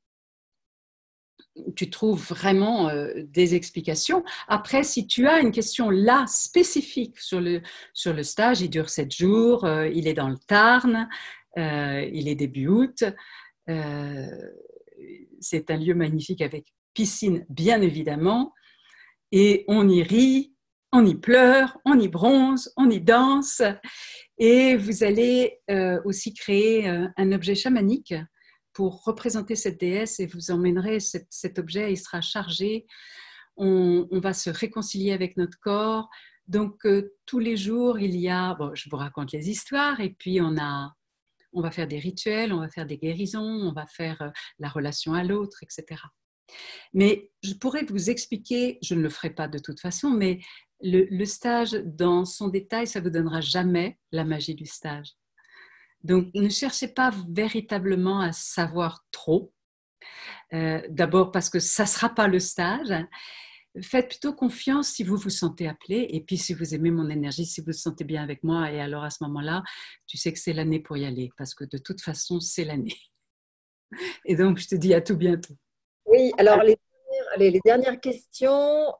tu trouves vraiment des explications. Après, si tu as une question là spécifique sur le stage, il dure 7 jours, il est dans le Tarn, il est début août. C'est un lieu magnifique avec piscine, bien évidemment. Et on y rit, on y pleure, on y bronze, on y danse. Et vous allez aussi créer un objet chamanique pour représenter cette déesse et vous emmènerez cet objet, il sera chargé. On va se réconcilier avec notre corps. Donc, tous les jours, il y a, bon, je vous raconte les histoires et puis on va faire des rituels, on va faire des guérisons, on va faire la relation à l'autre, etc. Mais je pourrais vous expliquer, je ne le ferai pas de toute façon, mais le stage dans son détail, ça ne vous donnera jamais la magie du stage. Donc, ne cherchez pas véritablement à savoir trop. D'abord parce que ça ne sera pas le stage. Faites plutôt confiance si vous vous sentez appelé. Et puis, si vous aimez mon énergie, si vous vous sentez bien avec moi, et alors à ce moment-là, tu sais que c'est l'année pour y aller. Parce que de toute façon, c'est l'année. Et donc, je te dis à tout bientôt. Oui, alors les dernières questions.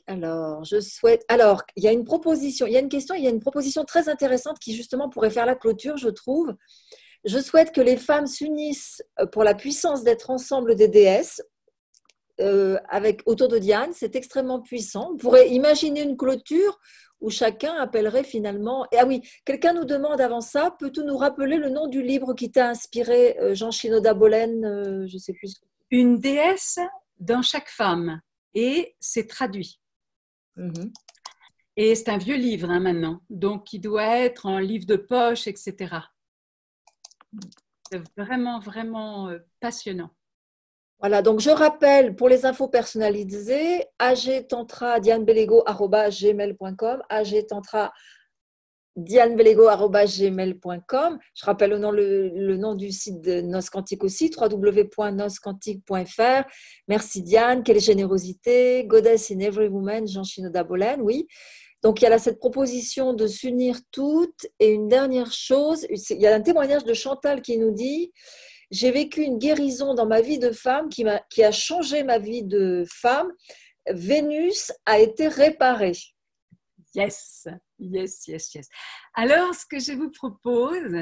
Alors, je souhaite. Alors, il y a une proposition, il y a une question, il y a une proposition très intéressante qui justement pourrait faire la clôture, je trouve. Je souhaite que les femmes s'unissent pour la puissance d'être ensemble des déesses autour de Diane. C'est extrêmement puissant. On pourrait imaginer une clôture où chacun appellerait finalement. Et, ah oui, quelqu'un nous demande avant ça, peux-tu nous rappeler le nom du livre qui t'a inspiré, Jean Shinoda Bolen, je ne sais plus. Une déesse dans chaque femme. Et c'est traduit. Et c'est un vieux livre maintenant, donc il doit être en livre de poche, etc. C'est vraiment, vraiment passionnant. Voilà, donc je rappelle pour les infos personnalisées, agtantra@dianebellego@gmail.com, agtantra@dianebellego@gmail.com. Je rappelle le nom du site de Noces Quantiques aussi, www.nocesquantiques.fr. Merci Diane, quelle générosité. Goddess in every woman, Jean Shinoda Bolen, oui. Donc, il y a là cette proposition de s'unir toutes. Et une dernière chose, il y a un témoignage de Chantal qui nous dit « J'ai vécu une guérison dans ma vie de femme qui a changé ma vie de femme. Vénus a été réparée. » Yes, yes, yes, yes. Alors, ce que je vous propose,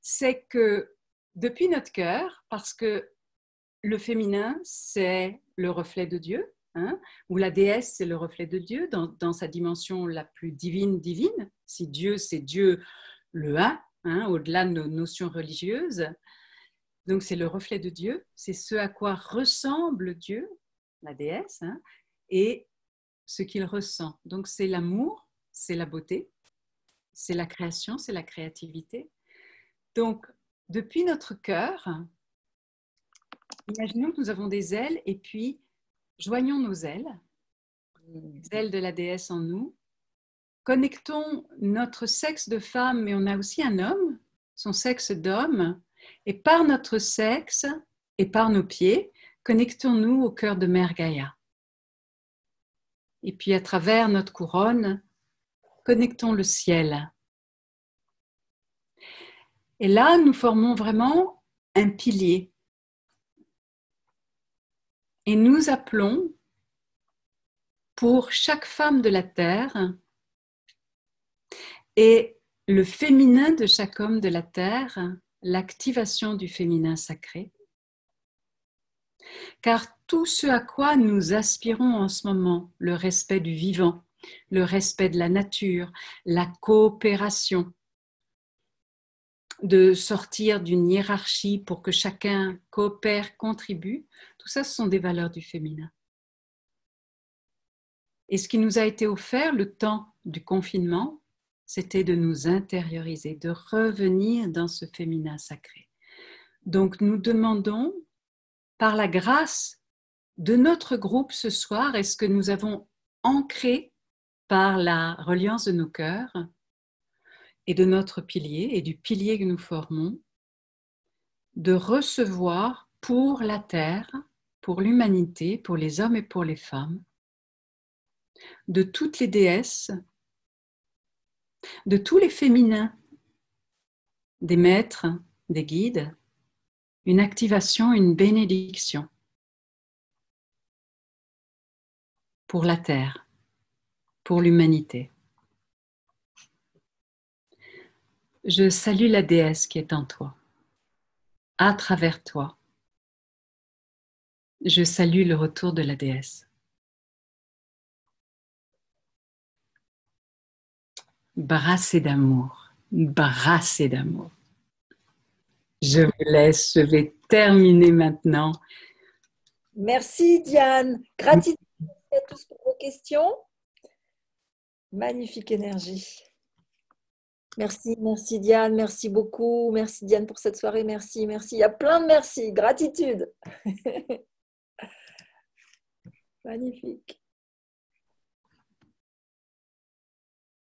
c'est que depuis notre cœur, parce que le féminin, c'est le reflet de Dieu, hein, ou la déesse, c'est le reflet de Dieu dans sa dimension la plus divine. Si Dieu, c'est Dieu le un, hein, au-delà de nos notions religieuses. Donc, c'est le reflet de Dieu, c'est ce à quoi ressemble Dieu, la déesse, hein, et ce qu'il ressent. Donc, c'est l'amour, c'est la beauté, c'est la création, c'est la créativité. Donc, depuis notre cœur, imaginons que nous avons des ailes et puis joignons nos ailes, les ailes de la déesse en nous. Connectons notre sexe de femme, mais on a aussi un homme, son sexe d'homme, et par notre sexe et par nos pieds, connectons-nous au cœur de Mère Gaïa. Et puis à travers notre couronne, connectons le ciel. Et là, nous formons vraiment un pilier. Et nous appelons pour chaque femme de la terre et le féminin de chaque homme de la terre, l'activation du féminin sacré. Car tout ce à quoi nous aspirons en ce moment, le respect du vivant, le respect de la nature, la coopération, de sortir d'une hiérarchie pour que chacun coopère, contribue, tout ça, ce sont des valeurs du féminin. Et ce qui nous a été offert le temps du confinement, c'était de nous intérioriser, de revenir dans ce féminin sacré. Donc nous demandons, par la grâce de notre groupe ce soir, et ce que nous avons ancré par la reliance de nos cœurs et de notre pilier et du pilier que nous formons, de recevoir pour la terre, pour l'humanité, pour les hommes et pour les femmes, de toutes les déesses, de tous les féminins, des maîtres, des guides, une activation, une bénédiction pour la terre, pour l'humanité. Je salue la déesse qui est en toi, à travers toi. Je salue le retour de la déesse. Brassez d'amour, brassez d'amour. Je vous laisse, je vais terminer maintenant. Merci Diane. Gratitude à tous pour vos questions. Magnifique énergie. Merci, merci Diane, merci beaucoup. Merci Diane pour cette soirée, merci, merci. Il y a plein de merci, gratitude. Magnifique.